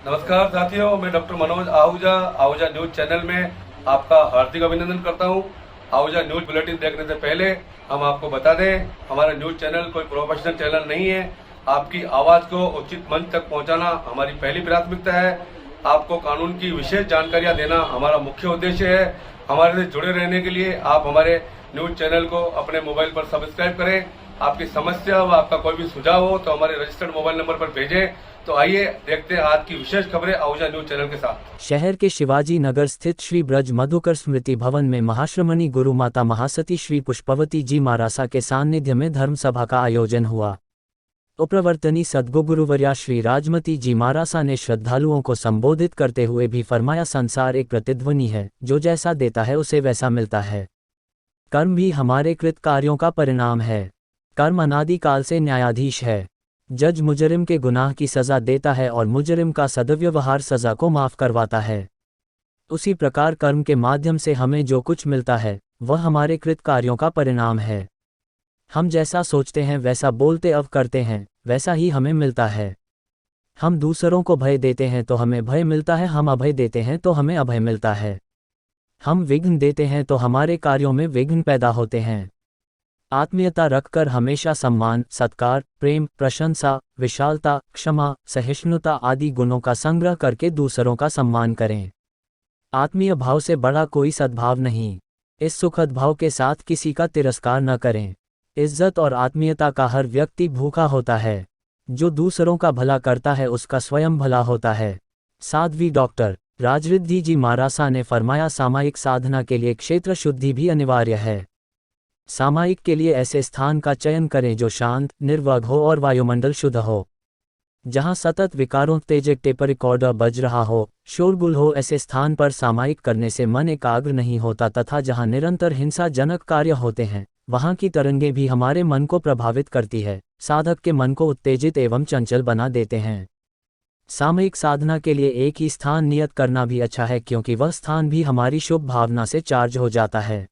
नमस्कार साथियों, मैं doctor Manoj Ahuja Ahuja news channel में आपका हार्दिक अभिनंदन करता हूं। आहूजा न्यूज बुलेटिन देखने से पहले हम आपको बता दें, हमारा न्यूज चैनल कोई प्रोफेशनल चैनल नहीं है। आपकी आवाज को उचित मंच तक पहुंचाना हमारी पहली प्राथमिकता है। आपको कानून की विशेष जानकारियां देना हमारा मुख्य उद्देश्य है। हमारे से जुड़े रहने के लिए आप हमारे न्यूज चैनल को अपने मोबाइल पर सब्सक्राइब करें। आपकी समस्या व आपका कोई भी सुझाव हो तो हमारे रजिस्टर्ड मोबाइल नंबर पर भेजें। तो आइए देखते हैं आज की विशेष खबरें आहूजा न्यूज चैनल के साथ। शहर के शिवाजी नगर स्थित श्री ब्रज मधुकर स्मृति भवन में महाश्रमणी गुरु माता महासती श्री पुष्पवती जी महारासा के सान्निध्य में धर्म सभा का आयोजन हुआ। उपप्रवर्तनी सद्गुरुवर्या श्री राजमती जी महारासा ने श्रद्धालुओं को संबोधित करते हुए भी फरमाया, संसार एक प्रतिध्वनि है, जो जैसा देता है उसे वैसा मिलता है। कर्म भी हमारे कृत कार्यों का परिणाम है। कर्म अनादिकाल से न्यायाधीश है। जज मुजरिम के गुनाह की सजा देता है और मुजरिम का सद्व्यवहार सजा को माफ करवाता है। उसी प्रकार कर्म के माध्यम से हमें जो कुछ मिलता है वह हमारे कृत कार्यों का परिणाम है। हम जैसा सोचते हैं वैसा बोलते अब करते हैं, वैसा ही हमें मिलता है। हम दूसरों को भय देते हैं तो हमें भय मिलता है, हम अभय देते हैं तो हमें अभय मिलता है। हम विघ्न देते हैं तो हमारे कार्यों में विघ्न पैदा होते हैं। आत्मीयता रखकर हमेशा सम्मान, सत्कार, प्रेम, प्रशंसा, विशालता, क्षमा, सहिष्णुता आदि गुणों का संग्रह करके दूसरों का सम्मान करें। आत्मीय भाव से बड़ा कोई सद्भाव नहीं। इस सुखद भाव के साथ किसी का तिरस्कार न करें। इज्जत और आत्मीयता का हर व्यक्ति भूखा होता है। जो दूसरों का भला करता है उसका स्वयं भला होता है। साध्वी डॉक्टर राजरिद्धि जी महारासा ने फरमाया, सामायिक साधना के लिए क्षेत्र शुद्धि भी अनिवार्य है। सामायिक के लिए ऐसे स्थान का चयन करें जो शांत, निर्वघ हो और वायुमंडल शुद्ध हो। जहां सतत विकारों तेजक टेप रिकॉर्डर बज रहा हो, शोरगुल हो, ऐसे स्थान पर सामायिक करने से मन एकाग्र नहीं होता तथा जहां निरंतर हिंसाजनक कार्य होते हैं वहां की तरंगें भी हमारे मन को प्रभावित करती है, साधक के मन को उत्तेजित एवं चंचल बना देते हैं। सामयिक साधना के लिए एक ही स्थान नियत करना भी अच्छा है, क्योंकि वह स्थान भी हमारी शुभ भावना से चार्ज हो जाता है।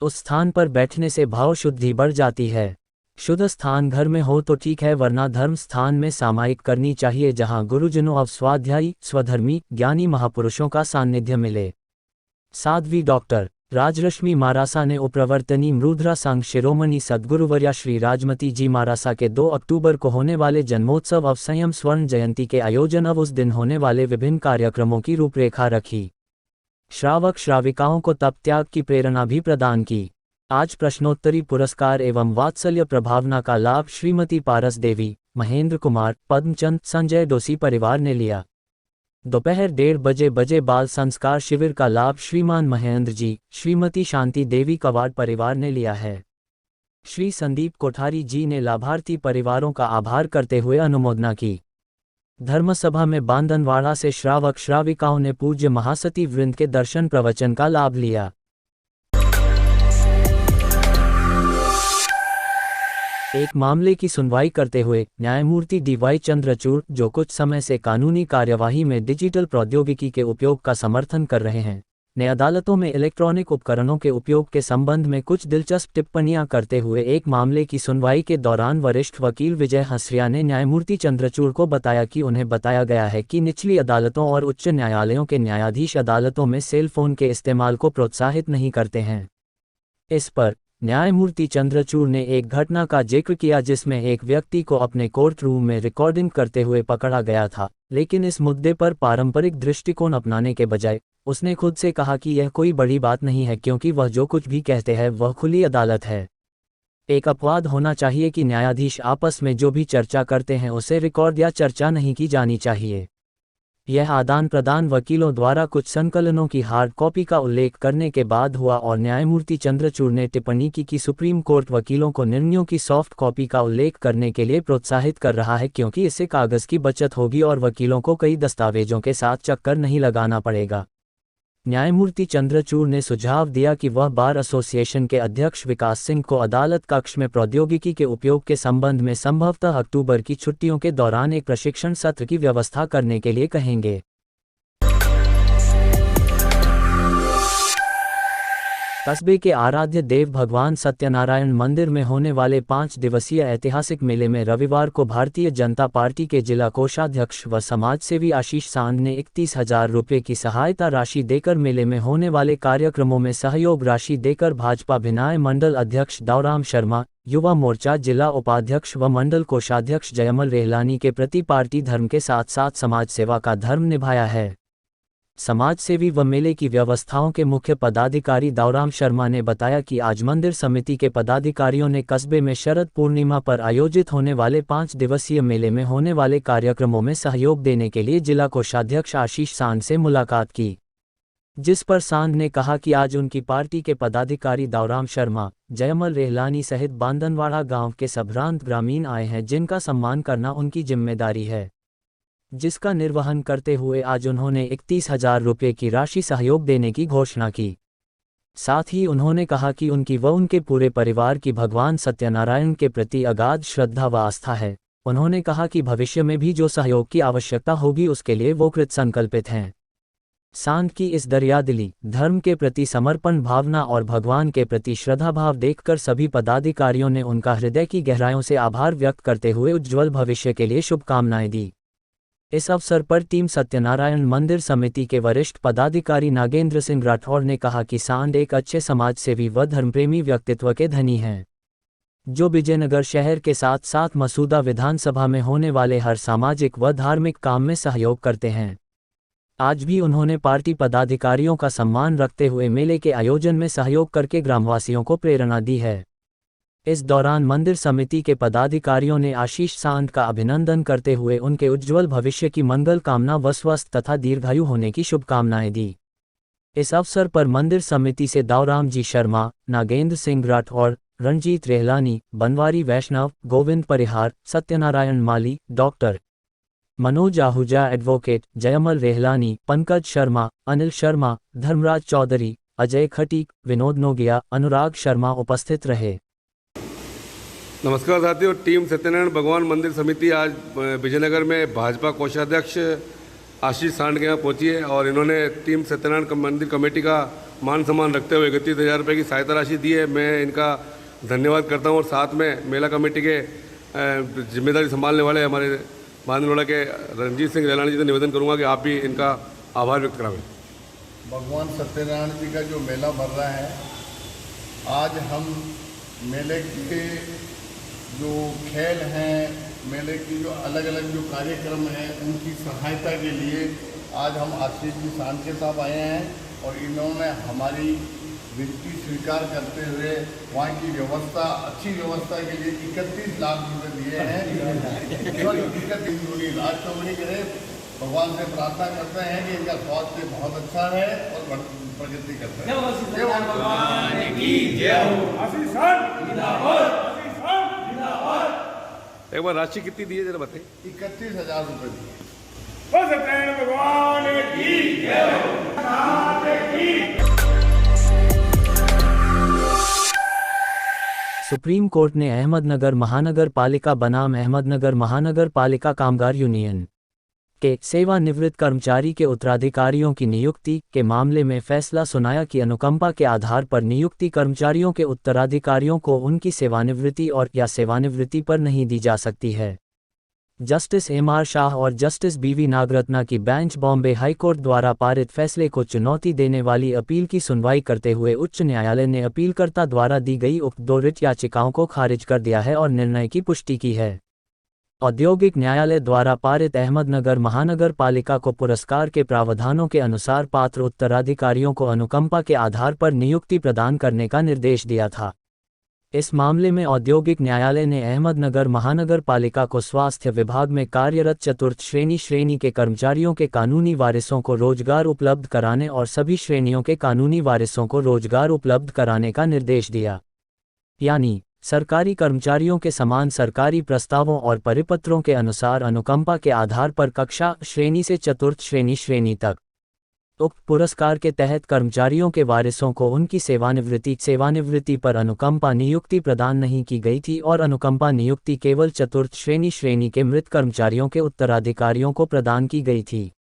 उस स्थान पर बैठने से भाव शुद्धि बढ़ जाती है। शुद्ध स्थान घर में हो तो ठीक है, वरना धर्म स्थान में सामायिक करनी चाहिए, जहां गुरुजनों और स्वाध्यायी, स्वधर्मी, ज्ञानी महापुरुषों का सान्निध्य मिले। साध्वी डॉक्टर राजरश्मि महारासा ने उपप्रवर्तनी मृद्रा संघ शिरोमणि सद्गुरुवर्या श्री राजमती जी महारासा के 2 अक्टूबर को होने वाले जन्मोत्सव अवसंयम स्वर्ण जयंती के आयोजन अब उस दिन होने वाले विभिन्न कार्यक्रमों की रूपरेखा रखी। श्रावक श्राविकाओं को तप त्याग की प्रेरणा भी प्रदान की। आज प्रश्नोत्तरी पुरस्कार एवं वात्सल्य प्रभावना का लाभ श्रीमती पारस देवी, महेंद्र कुमार, पद्मचंद, संजय डोसी परिवार ने लिया। दोपहर 1:30 बजे बाल संस्कार शिविर का लाभ श्रीमान महेंद्र जी, श्रीमती शांति देवी कवाड़ परिवार ने लिया है। श्री संदीप कोठारी जी ने लाभार्थी परिवारों का आभार करते हुए अनुमोदना की। धर्मसभा में बांदनवाड़ा से श्रावक श्राविकाओं ने पूज्य महासती वृंद के दर्शन प्रवचन का लाभ लिया। एक मामले की सुनवाई करते हुए न्यायमूर्ति डी.वाई. चंद्रचूड़, जो कुछ समय से कानूनी कार्यवाही में डिजिटल प्रौद्योगिकी के उपयोग का समर्थन कर रहे हैं, ने अदालतों में इलेक्ट्रॉनिक उपकरणों के उपयोग के संबंध में कुछ दिलचस्प टिप्पणियां करते हुए एक मामले की सुनवाई के दौरान वरिष्ठ वकील विजय हंसरिया ने न्यायमूर्ति चंद्रचूड़ को बताया कि उन्हें बताया गया है कि निचली अदालतों और उच्च न्यायालयों के न्यायाधीश अदालतों में सेल फोन के इस्तेमाल को प्रोत्साहित नहीं करते हैं। इस पर न्यायमूर्ति चंद्रचूड़ ने एक घटना का जिक्र किया जिसमें एक व्यक्ति को अपने कोर्ट रूम में रिकॉर्डिंग करते हुए पकड़ा गया था, लेकिन इस मुद्दे पर पारंपरिक दृष्टिकोण अपनाने के बजाय उसने खुद से कहा कि यह कोई बड़ी बात नहीं है, क्योंकि वह जो कुछ भी कहते हैं वह खुली अदालत है। एक अपवाद होना चाहिए कि न्यायाधीश आपस में जो भी चर्चा करते हैं उसे रिकॉर्ड या चर्चा नहीं की जानी चाहिए। यह आदान प्रदान वकीलों द्वारा कुछ संकलनों की हार्ड कॉपी का उल्लेख करने के बाद हुआ और न्यायमूर्ति चंद्रचूड़ ने टिप्पणी की कि सुप्रीम कोर्ट वकीलों को निर्णयों की सॉफ्ट कॉपी का उल्लेख करने के लिए प्रोत्साहित कर रहा है, क्योंकि इससे कागज की बचत होगी और वकीलों को कई दस्तावेजों के साथ चक्कर नहीं लगाना पड़ेगा। न्यायमूर्ति चंद्रचूड़ ने सुझाव दिया कि वह बार एसोसिएशन के अध्यक्ष विकास सिंह को अदालत कक्ष में प्रौद्योगिकी के उपयोग के संबंध में संभवतः अक्टूबर की छुट्टियों के दौरान एक प्रशिक्षण सत्र की व्यवस्था करने के लिए कहेंगे। कस्बे के आराध्य देव भगवान सत्यनारायण मंदिर में होने वाले 5 दिवसीय ऐतिहासिक मेले में रविवार को भारतीय जनता पार्टी के जिला कोषाध्यक्ष व समाजसेवी आशीष सांड ने 31,000 रुपये की सहायता राशि देकर मेले में होने वाले कार्यक्रमों में सहयोग राशि देकर भाजपा भिनाय मंडल अध्यक्ष दाऊराम शर्मा, युवा मोर्चा जिला उपाध्यक्ष व मंडल कोषाध्यक्ष जयमल रेहलानी के प्रति पार्टी धर्म के साथ साथ समाज सेवा का धर्म निभाया है। समाजसेवी व मेले की व्यवस्थाओं के मुख्य पदाधिकारी दाऊराम शर्मा ने बताया कि आज मंदिर समिति के पदाधिकारियों ने कस्बे में शरद पूर्णिमा पर आयोजित होने वाले 5 दिवसीय मेले में होने वाले कार्यक्रमों में सहयोग देने के लिए जिला कोषाध्यक्ष आशीष सांड से मुलाकात की, जिस पर सांड ने कहा कि आज उनकी पार्टी के पदाधिकारी दाऊराम शर्मा, जयमल रेहलानी सहित बांदनवाड़ा गांव के संभ्रांत ग्रामीण आए हैं जिनका सम्मान करना उनकी जिम्मेदारी है, जिसका निर्वहन करते हुए आज उन्होंने 31,000 रुपये की राशि सहयोग देने की घोषणा की। साथ ही उन्होंने कहा कि उनकी व उनके पूरे परिवार की भगवान सत्यनारायण के प्रति अगाध श्रद्धा व आस्था है। उन्होंने कहा कि भविष्य में भी जो सहयोग की आवश्यकता होगी उसके लिए वो कृत संकल्पित हैं। सांड की इस दरियादिली, धर्म के प्रति समर्पण भावना और भगवान के प्रति श्रद्धा भाव देखकर सभी पदाधिकारियों ने उनका हृदय की गहराइयों से आभार व्यक्त करते हुए उज्ज्वल भविष्य के लिए शुभकामनाएं दी। इस अवसर पर टीम सत्यनारायण मंदिर समिति के वरिष्ठ पदाधिकारी नागेंद्र सिंह राठौड़ ने कहा कि सांड एक अच्छे समाजसेवी व धर्मप्रेमी व्यक्तित्व के धनी हैं, जो विजयनगर शहर के साथ साथ मसूदा विधानसभा में होने वाले हर सामाजिक व धार्मिक काम में सहयोग करते हैं। आज भी उन्होंने पार्टी पदाधिकारियों का सम्मान रखते हुए मेले के आयोजन में सहयोग करके ग्रामवासियों को प्रेरणा दी है। इस दौरान मंदिर समिति के पदाधिकारियों ने आशीष सांड का अभिनंदन करते हुए उनके उज्ज्वल भविष्य की मंगल कामना व स्वस्थ तथा दीर्घायु होने की शुभकामनाएं दी। इस अवसर पर मंदिर समिति से दाऊराम जी शर्मा, नागेंद्र सिंह राठौड़, रणजीत रेहलानी, बनवारी वैष्णव, गोविंद परिहार, सत्यनारायण माली, डॉक्टर मनोज आहूजा एडवोकेट, जयमल रेहलानी, पंकज शर्मा, अनिल शर्मा, धर्मराज चौधरी, अजय खटीक, विनोद नोगिया, अनुराग शर्मा उपस्थित रहे। नमस्कार साथियों, टीम सत्यनारायण भगवान मंदिर समिति आज विजयनगर में भाजपा कोषाध्यक्ष आशीष सांड के यहाँ पहुँची है और इन्होंने टीम सत्यनारायण मंदिर कमेटी का मान सम्मान रखते हुए 31,000 रुपये की सहायता राशि दी है। मैं इनका धन्यवाद करता हूँ और साथ में मेला कमेटी के जिम्मेदारी संभालने वाले हमारे बांदनवाड़ा के रणजीत सिंह रेहलानी जी से निवेदन करूँगा कि आप भी इनका आभार व्यक्त करावें। भगवान सत्यनारायण जी का जो मेला भर रहा है, आज हम मेले के जो खेल हैं, मेले की जो अलग अलग जो कार्यक्रम हैं, उनकी सहायता के लिए आज हम आशीष जी सांड के साथ आए हैं और इन्होंने हमारी विनती स्वीकार करते हुए वहाँ की व्यवस्था, अच्छी व्यवस्था के लिए 31 लाख रुपये दिए हैं। सॉरी, 31 लाख तो नहीं करे। भगवान से प्रार्थना करते हैं कि इनका स्वास्थ्य बहुत अच्छा है और प्रगति करते हैं। एक बार राशि कितनी दी है जरा बताइए। 31,000 रुपये दिए। सुप्रीम कोर्ट ने अहमदनगर महानगर पालिका बनाम अहमदनगर महानगर पालिका कामगार यूनियन के सेवानिवृत्त कर्मचारी के उत्तराधिकारियों की नियुक्ति के मामले में फैसला सुनाया कि अनुकंपा के आधार पर नियुक्ति कर्मचारियों के उत्तराधिकारियों को उनकी सेवानिवृत्ति और या सेवानिवृत्ति पर नहीं दी जा सकती है। Justice MR. शाह और जस्टिस बी.वी. नागरत्ना की बेंच बॉम्बे हाईकोर्ट द्वारा पारित फैसले को चुनौती देने वाली अपील की सुनवाई करते हुए उच्च न्यायालय ने अपीलकर्ता द्वारा दी गई उक्त 2 रिट याचिकाओं को खारिज कर दिया है और निर्णय की पुष्टि की है। औद्योगिक न्यायालय द्वारा पारित अहमदनगर महानगर पालिका को पुरस्कार के प्रावधानों के अनुसार पात्र उत्तराधिकारियों को अनुकंपा के आधार पर नियुक्ति प्रदान करने का निर्देश दिया था। इस मामले में औद्योगिक न्यायालय ने अहमदनगर महानगर पालिका को स्वास्थ्य विभाग में कार्यरत चतुर्थ श्रेणी के कर्मचारियों के कानूनी वारिसों को रोजगार उपलब्ध कराने और सभी श्रेणियों के कानूनी वारिसों को रोजगार उपलब्ध कराने का निर्देश दिया। यानी सरकारी कर्मचारियों के समान सरकारी प्रस्तावों और परिपत्रों के अनुसार अनुकंपा के आधार पर कक्षा श्रेणी से चतुर्थ श्रेणी तक उक्त पुरस्कार के तहत कर्मचारियों के वारिसों को उनकी सेवानिवृत्ति पर अनुकंपा नियुक्ति प्रदान नहीं की गई थी और अनुकंपा नियुक्ति केवल चतुर्थ श्रेणी के मृत कर्मचारियों के उत्तराधिकारियों को प्रदान की गई थी।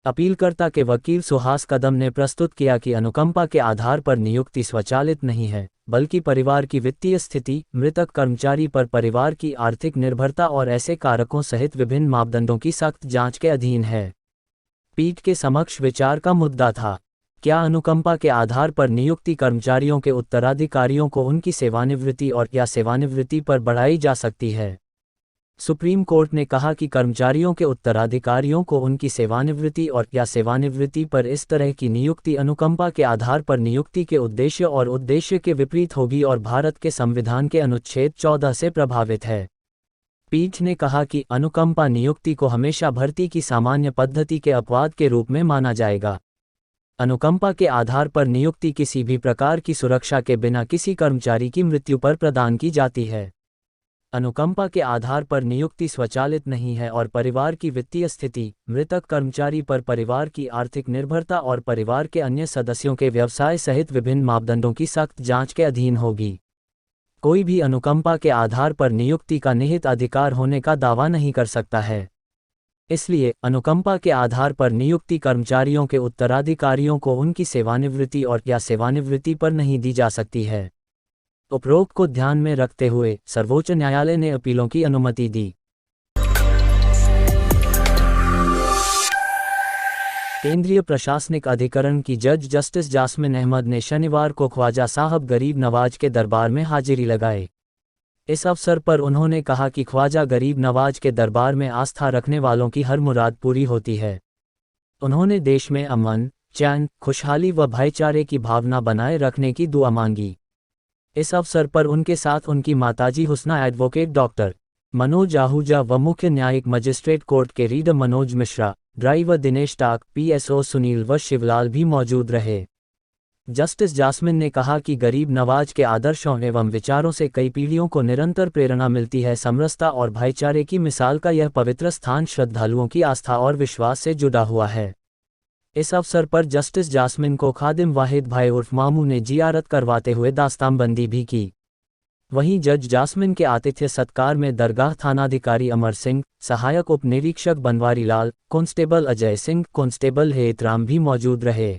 अपीलकर्ता के वकील सुहास कदम ने प्रस्तुत किया कि अनुकंपा के आधार पर नियुक्ति स्वचालित नहीं है, बल्कि परिवार की वित्तीय स्थिति, मृतक कर्मचारी पर परिवार की आर्थिक निर्भरता और ऐसे कारकों सहित विभिन्न मापदंडों की सख्त जांच के अधीन है। पीठ के समक्ष विचार का मुद्दा था, क्या अनुकंपा के आधार पर नियुक्ति कर्मचारियों के उत्तराधिकारियों को उनकी सेवानिवृत्ति और या सेवानिवृत्ति पर बढ़ाई जा सकती है। सुप्रीम कोर्ट ने कहा कि कर्मचारियों के उत्तराधिकारियों को उनकी सेवानिवृत्ति और या सेवानिवृत्ति पर इस तरह की नियुक्ति अनुकंपा के आधार पर नियुक्ति के उद्देश्य के विपरीत होगी और भारत के संविधान के अनुच्छेद 14 से प्रभावित है। पीठ ने कहा कि अनुकंपा नियुक्ति को हमेशा भर्ती की सामान्य पद्धति के अपवाद के रूप में माना जाएगा। अनुकंपा के आधार पर नियुक्ति किसी भी प्रकार की सुरक्षा के बिना किसी कर्मचारी की मृत्यु पर प्रदान की जाती है। अनुकंपा के आधार पर नियुक्ति स्वचालित नहीं है और परिवार की वित्तीय स्थिति, मृतक कर्मचारी पर परिवार की आर्थिक निर्भरता और परिवार के अन्य सदस्यों के व्यवसाय सहित विभिन्न मापदंडों की सख्त जांच के अधीन होगी। कोई भी अनुकंपा के आधार पर नियुक्ति का निहित अधिकार होने का दावा नहीं कर सकता है। इसलिए अनुकंपा के आधार पर नियुक्ति कर्मचारियों के उत्तराधिकारियों को उनकी सेवानिवृत्ति और या सेवानिवृत्ति पर नहीं दी जा सकती है। उपरोक्त को ध्यान में रखते हुए सर्वोच्च न्यायालय ने अपीलों की अनुमति दी। केंद्रीय प्रशासनिक अधिकरण की जज जस्टिस जास्मिन अहमद ने शनिवार को ख्वाजा साहब गरीब नवाज के दरबार में हाजिरी लगाई। इस अवसर पर उन्होंने कहा कि ख्वाजा गरीब नवाज के दरबार में आस्था रखने वालों की हर मुराद पूरी होती है। उन्होंने देश में अमन, चैन, खुशहाली व भाईचारे की भावना बनाए रखने की दुआ मांगी। इस अवसर पर उनके साथ उनकी माताजी हुस्ना एडवोकेट डॉक्टर मनोज आहूजा व मुख्य न्यायिक मजिस्ट्रेट कोर्ट के रीडर मनोज मिश्रा, ड्राइवर दिनेश टाक, पीएसओ सुनील व शिवलाल भी मौजूद रहे। जस्टिस जास्मिन ने कहा कि गरीब नवाज के आदर्शों एवं विचारों से कई पीढ़ियों को निरंतर प्रेरणा मिलती है। समरसता और भाईचारे की मिसाल का यह पवित्र स्थान श्रद्धालुओं की आस्था और विश्वास से जुड़ा हुआ है। इस अवसर पर जस्टिस जास्मिन को खादिम वाहिद भाई उर्फ मामू ने जियारत करवाते हुए दास्तानबंदी भी की। वहीं जज जास्मिन के आतिथ्य सत्कार में दरगाह थानाधिकारी अमर सिंह, सहायक उप निरीक्षक बनवारी लाल, कांस्टेबल अजय सिंह, कांस्टेबल हेतराम भी मौजूद रहे।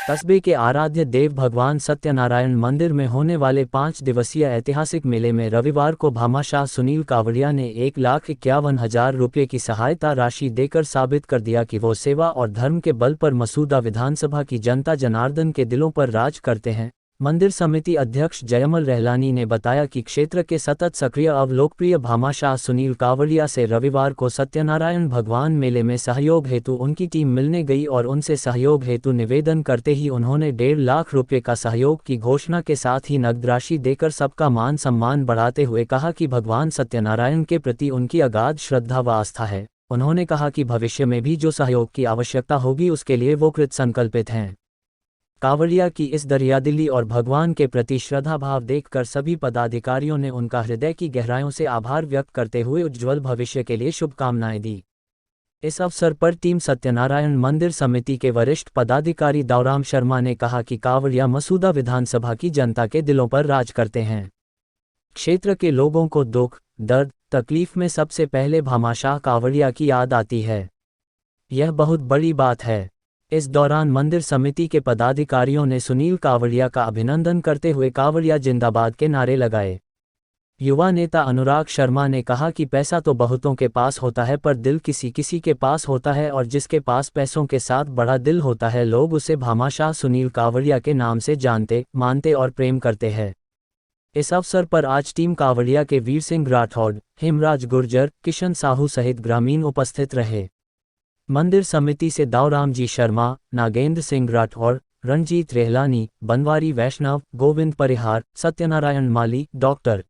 कस्बे के आराध्य देव भगवान सत्यनारायण मंदिर में होने वाले 5 दिवसीय ऐतिहासिक मेले में रविवार को भामाशाह सुनील कावड़िया ने 1,51,000 रुपये की सहायता राशि देकर साबित कर दिया कि वो सेवा और धर्म के बल पर मसूदा विधानसभा की जनता जनार्दन के दिलों पर राज करते हैं। मंदिर समिति अध्यक्ष जयमल रहलानी ने बताया कि क्षेत्र के सतत सक्रिय अब लोकप्रिय भामाशाह सुनील कावड़िया से रविवार को सत्यनारायण भगवान मेले में सहयोग हेतु उनकी टीम मिलने गई और उनसे सहयोग हेतु निवेदन करते ही उन्होंने 1.5 लाख रुपये का सहयोग की घोषणा के साथ ही नकद राशि देकर सबका मान सम्मान बढ़ाते हुए कहा कि भगवान सत्यनारायण के प्रति उनकी अगाध श्रद्धा व आस्था है। उन्होंने कहा कि भविष्य में भी जो सहयोग की आवश्यकता होगी उसके लिए वो कृत संकल्पित हैं। कावड़िया की इस दरियादिली और भगवान के प्रति श्रद्धा भाव देखकर सभी पदाधिकारियों ने उनका हृदय की गहराइयों से आभार व्यक्त करते हुए उज्ज्वल भविष्य के लिए शुभकामनाएं दी। इस अवसर पर टीम सत्यनारायण मंदिर समिति के वरिष्ठ पदाधिकारी दाऊराम शर्मा ने कहा कि कावड़िया मसूदा विधानसभा की जनता के दिलों पर राज करते हैं। क्षेत्र के लोगों को दुख, दर्द, तकलीफ में सबसे पहले भामाशाह कावड़िया की याद आती है। यह बहुत बड़ी बात है। इस दौरान मंदिर समिति के पदाधिकारियों ने सुनील कावड़िया का अभिनंदन करते हुए कावड़िया जिंदाबाद के नारे लगाए। युवा नेता अनुराग शर्मा ने कहा कि पैसा तो बहुतों के पास होता है पर दिल किसी किसी के पास होता है और जिसके पास पैसों के साथ बड़ा दिल होता है लोग उसे भामाशाह सुनील कावड़िया के नाम से जानते, मानते और प्रेम करते हैं। इस अवसर पर आज टीम कावड़िया के वीर सिंह राठौड़, हेमराज गुर्जर, किशन साहू सहित ग्रामीण उपस्थित रहे। मंदिर समिति से दाऊराम जी शर्मा, नागेंद्र सिंह राठौड़, रणजीत रेहलानी, बनवारी वैष्णव, गोविंद परिहार, सत्यनारायण माली, डॉक्टर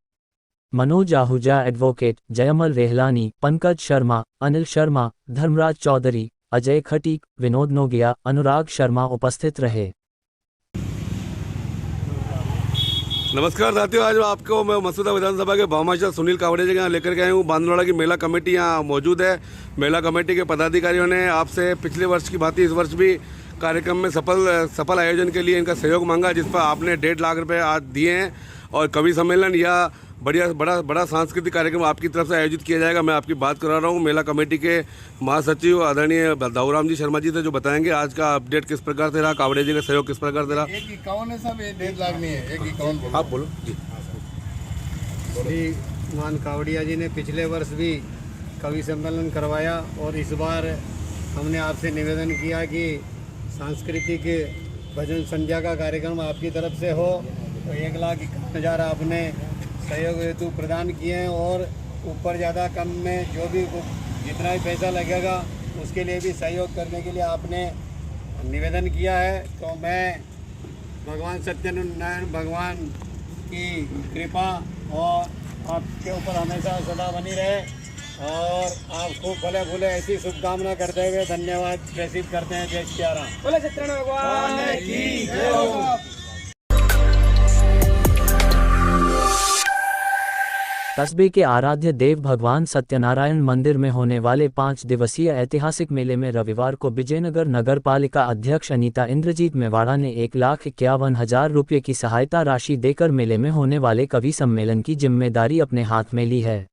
मनोज आहूजा एडवोकेट, जयमल रेहलानी, पंकज शर्मा, अनिल शर्मा, धर्मराज चौधरी, अजय खटीक, विनोद नोगिया, अनुराग शर्मा उपस्थित रहे। नमस्कार साथियों, आज आपको मैं मसूदा विधानसभा के भामाशाह सुनील कावड़िया जी के यहाँ लेकर के आया हूँ। बांदवाड़ा की मेला कमेटी यहाँ मौजूद है। मेला कमेटी के पदाधिकारियों ने आपसे पिछले वर्ष की भांति इस वर्ष भी कार्यक्रम में सफल आयोजन के लिए इनका सहयोग मांगा, जिस पर आपने 1.5 लाख रुपए आज दिए हैं और कवि सम्मेलन या बढ़िया बड़ा सांस्कृतिक कार्यक्रम आपकी तरफ से आयोजित किया जाएगा। मैं आपकी बात करा रहा हूँ मेला कमेटी के महासचिव आदरणीय दाऊराम जी शर्मा जी से, जो बताएंगे आज का अपडेट किस प्रकार से रहा, कावड़े जी का सहयोग किस प्रकार से रहा। 151 है सब, ये 1.5 लाख नहीं है, 151। आप बोलो जी। श्रीमान कावड़िया जी ने पिछले वर्ष भी कवि सम्मेलन करवाया और इस बार हमने आपसे निवेदन किया कि सांस्कृतिक भजन संध्या का कार्यक्रम आपकी तरफ से हो, तो 1,51,000 आपने सहयोग हेतु प्रदान किए हैं और ऊपर ज़्यादा कम में जो भी जितना भी पैसा लगेगा उसके लिए भी सहयोग करने के लिए आपने निवेदन किया है। तो मैं भगवान सत्यनारायण भगवान की कृपा और आपके ऊपर हमेशा सदा बनी रहे और आप खूब फले फूले ऐसी शुभकामना करते हुए धन्यवाद प्रेषित करते हैं। जय श्री राम। बोले सत्यनारायण भगवान की जय हो। कस्बे के आराध्य देव भगवान सत्यनारायण मंदिर में होने वाले 5 दिवसीय ऐतिहासिक मेले में रविवार को विजयनगर नगर पालिका अध्यक्ष अनीता इंद्रजीत मेवाड़ा ने 1,51,000 रुपये की सहायता राशि देकर मेले में होने वाले कवि सम्मेलन की जिम्मेदारी अपने हाथ में ली है।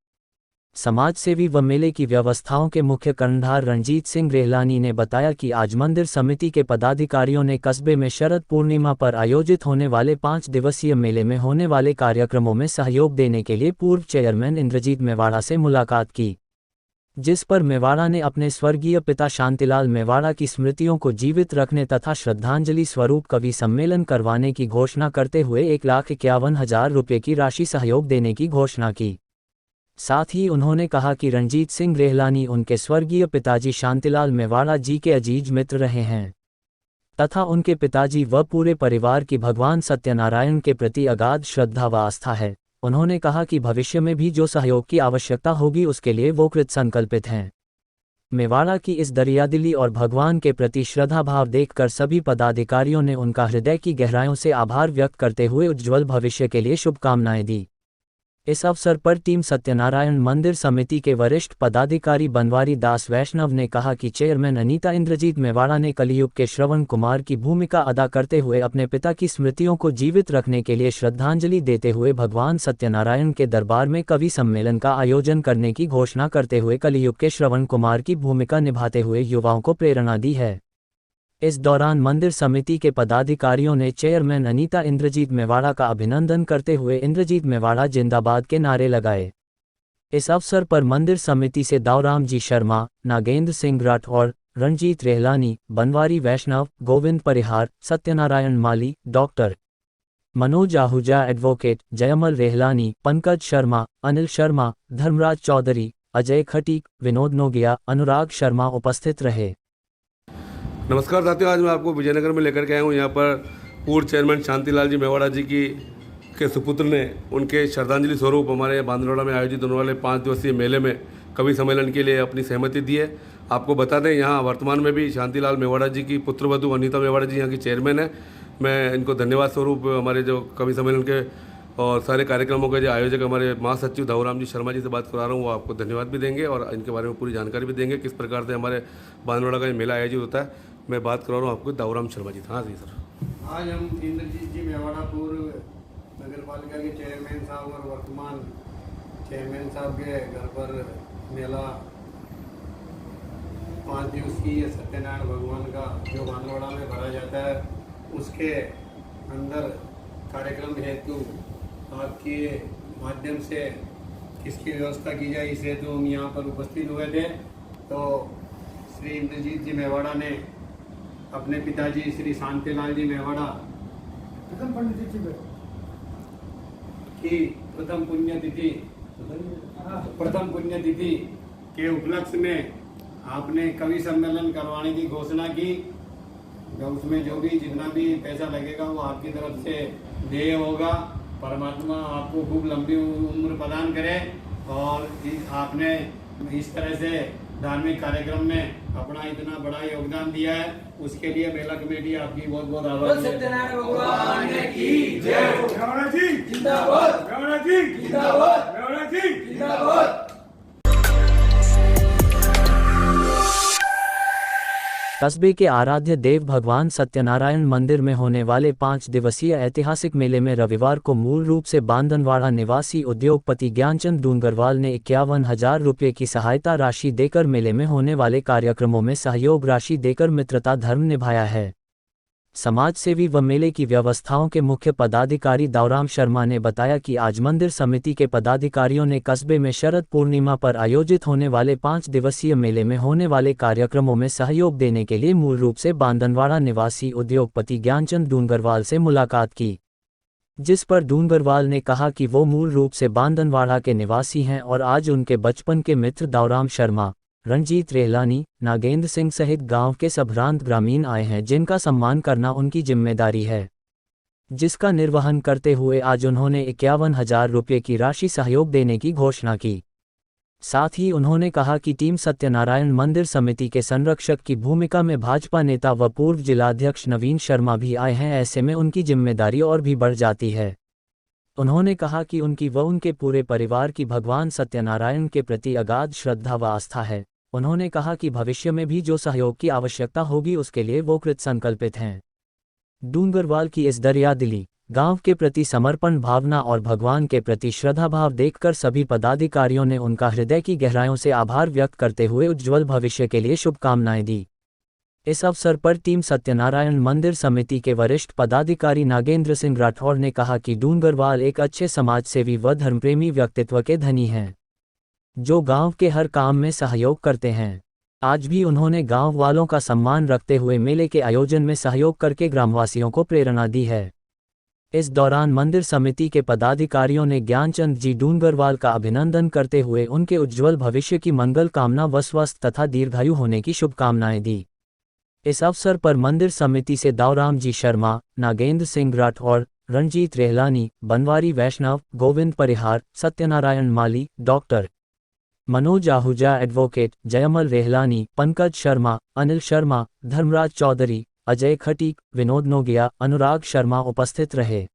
समाज सेवी व मेले की व्यवस्थाओं के मुख्य कर्णधार रणजीत सिंह रेहलानी ने बताया कि आज मंदिर समिति के पदाधिकारियों ने कस्बे में शरद पूर्णिमा पर आयोजित होने वाले 5 दिवसीय मेले में होने वाले कार्यक्रमों में सहयोग देने के लिए पूर्व चेयरमैन इंद्रजीत मेवाड़ा से मुलाकात की, जिस पर मेवाड़ा ने अपने स्वर्गीय पिता शांतिलाल मेवाड़ा की स्मृतियों को जीवित रखने तथा श्रद्धांजलि स्वरूप कवि सम्मेलन करवाने की घोषणा करते हुए 1,51,000 रुपये की राशि सहयोग देने की घोषणा की। साथ ही उन्होंने कहा कि रणजीत सिंह रेहलानी उनके स्वर्गीय पिताजी शांतिलाल मेवाड़ा जी के अजीज मित्र रहे हैं तथा उनके पिताजी व पूरे परिवार की भगवान सत्यनारायण के प्रति अगाध श्रद्धा व आस्था है। उन्होंने कहा कि भविष्य में भी जो सहयोग की आवश्यकता होगी उसके लिए वो कृत संकल्पित हैं। मेवाड़ा की इस दरियादिली और भगवान के प्रति श्रद्धा भाव देखकर सभी पदाधिकारियों ने उनका हृदय की गहराइयों से आभार व्यक्त करते हुए उज्ज्वल भविष्य के लिए शुभकामनाएं दी। इस अवसर पर टीम सत्यनारायण मंदिर समिति के वरिष्ठ पदाधिकारी बनवारी दास वैष्णव ने कहा कि चेयरमैन अनीता इंद्रजीत मेवाड़ा ने कलियुग के श्रवण कुमार की भूमिका अदा करते हुए अपने पिता की स्मृतियों को जीवित रखने के लिए श्रद्धांजलि देते हुए भगवान सत्यनारायण के दरबार में कवि सम्मेलन का आयोजन करने की घोषणा करते हुए कलियुग के श्रवण कुमार की भूमिका निभाते हुए युवाओं को प्रेरणा दी है। इस दौरान मंदिर समिति के पदाधिकारियों ने चेयरमैन अनीता इंद्रजीत मेवाड़ा का अभिनंदन करते हुए इंद्रजीत मेवाड़ा जिंदाबाद के नारे लगाए। इस अवसर पर मंदिर समिति से दाऊराम जी शर्मा, नागेंद्र सिंह राठौर, रणजीत रेहलानी, बनवारी वैष्णव, गोविंद परिहार, सत्यनारायण माली, डॉक्टर मनोज आहूजा, एडवोकेट जयमल रेहलानी, पंकज शर्मा, अनिल शर्मा, धर्मराज चौधरी, अजय खटीक, विनोद नोगिया, अनुराग शर्मा उपस्थित रहे। नमस्कार साथियों, आज मैं आपको विजयनगर में लेकर के आया हूँ। यहाँ पर पूर्व चेयरमैन शांतिलाल जी मेवाड़ा जी के सुपुत्र ने उनके श्रद्धांजलि स्वरूप हमारे बांदरोड़ा में आयोजित होने वाले 5 दिवसीय मेले में कवि सम्मेलन के लिए अपनी सहमति दी है। आपको बता दें, यहाँ वर्तमान में भी शांतिलाल मेवाड़ा जी की पुत्रवधू अनीता मेवाड़ा जी यहाँ की चेयरमैन है। मैं इनको धन्यवाद स्वरूप हमारे जो कवि सम्मेलन के और सारे कार्यक्रमों के जो आयोजक हमारे महासचिव दाऊराम जी शर्मा जी से बात करा रहा हूँ, वो आपको धन्यवाद भी देंगे और इनके बारे में पूरी जानकारी भी देंगे किस प्रकार से हमारे बांदरोड़ा का ये मेला आयोजित होता है। मैं बात करा रहा हूँ आपको दाऊराम शर्मा जी। हाँ जी सर। आज हम इंद्रजीत जी मेवाड़ा पूर्व नगर पालिका के चेयरमैन साहब और वर्तमान चेयरमैन साहब के घर पर मेला 5 दिवसीय सत्यनारायण भगवान का जो बांदरोड़ा में भरा जाता है उसके अंदर कार्यक्रम हेतु आपके माध्यम से किसकी व्यवस्था की जाए इस हेतु हम यहाँ पर उपस्थित हुए थे। तो श्री इंद्रजीत जी मेवाड़ा ने अपने पिताजी श्री शांतिलाल जी मेवाड़ा की प्रथम पुण्यतिथि के उपलक्ष्य में आपने कवि सम्मेलन करवाने की घोषणा की। उसमें जो भी जितना भी पैसा लगेगा वो आपकी तरफ से देय होगा। परमात्मा आपको खूब लंबी उम्र प्रदान करे और आपने इस तरह से धार्मिक कार्यक्रम में अपना इतना बड़ा योगदान दिया है, उसके लिए मेला कमेटी आपकी बहुत बहुत आभार। सत्यनारायण भगवान की जय। मेवाड़ा जी जिंदाबाद, मेवाड़ा जी जिंदाबाद, मेवाड़ा जी जिंदाबाद। कस्बे के आराध्य देव भगवान सत्यनारायण मंदिर में होने वाले 5 दिवसीय ऐतिहासिक मेले में रविवार को मूल रूप से बांदनवाड़ा निवासी उद्योगपति ज्ञानचंद डूंगरवाल ने 51,000 रुपये की सहायता राशि देकर मेले में होने वाले कार्यक्रमों में सहयोग राशि देकर मित्रता धर्म निभाया है। समाज सेवी व मेले की व्यवस्थाओं के मुख्य पदाधिकारी दाऊराम शर्मा ने बताया कि आज मंदिर समिति के पदाधिकारियों ने कस्बे में शरद पूर्णिमा पर आयोजित होने वाले 5 दिवसीय मेले में होने वाले कार्यक्रमों में सहयोग देने के लिए मूल रूप से बांदनवाड़ा निवासी उद्योगपति ज्ञानचंद डूंगरवाल से मुलाकात की, जिस पर डूंगरवाल ने कहा कि वो मूल रूप से बांदनवाड़ा के निवासी हैं और आज उनके बचपन के मित्र दाऊराम शर्मा, रणजीत रेहलानी, नागेंद्र सिंह सहित गांव के संभ्रांत ग्रामीण आए हैं जिनका सम्मान करना उनकी जिम्मेदारी है, जिसका निर्वहन करते हुए आज उन्होंने 51,000 रुपये की राशि सहयोग देने की घोषणा की। साथ ही उन्होंने कहा कि टीम सत्यनारायण मंदिर समिति के संरक्षक की भूमिका में भाजपा नेता व पूर्व जिलाध्यक्ष नवीन शर्मा भी आए हैं, ऐसे में उनकी जिम्मेदारी और भी बढ़ जाती है। उन्होंने कहा कि उनकी व उनके पूरे परिवार की भगवान सत्यनारायण के प्रति अगाध श्रद्धा व आस्था है। उन्होंने कहा कि भविष्य में भी जो सहयोग की आवश्यकता होगी उसके लिए वो कृत संकल्पित हैं। डूंगरवाल की इस दरियादिली, गांव के प्रति समर्पण भावना और भगवान के प्रति श्रद्धा भाव देखकर सभी पदाधिकारियों ने उनका हृदय की गहराइयों से आभार व्यक्त करते हुए उज्ज्वल भविष्य के लिए शुभकामनाएं दी। इस अवसर पर टीम सत्यनारायण मंदिर समिति के वरिष्ठ पदाधिकारी नागेंद्र सिंह राठौड़ ने कहा कि डूंगरवाल एक अच्छे समाजसेवी व धर्मप्रेमी व्यक्तित्व के धनी हैं, जो गांव के हर काम में सहयोग करते हैं। आज भी उन्होंने गांव वालों का सम्मान रखते हुए मेले के आयोजन में सहयोग करके ग्रामवासियों को प्रेरणा दी है। इस दौरान मंदिर समिति के पदाधिकारियों ने ज्ञानचंद जी डूंगरवाल का अभिनंदन करते हुए उनके उज्ज्वल भविष्य की मंगल कामना व स्वस्थ तथा दीर्घायु होने की शुभकामनाएं दी। इस अवसर पर मंदिर समिति से दाऊराम जी शर्मा, नागेंद्र सिंह राठौड़, रणजीत रेहलानी, बनवारी वैष्णव, गोविंद परिहार, सत्यनारायण माली, डॉक्टर मनोज आहूजा, एडवोकेट जयमल रेहलानी, पंकज शर्मा, अनिल शर्मा, धर्मराज चौधरी, अजय खटीक, विनोद नोगिया, अनुराग शर्मा उपस्थित रहे।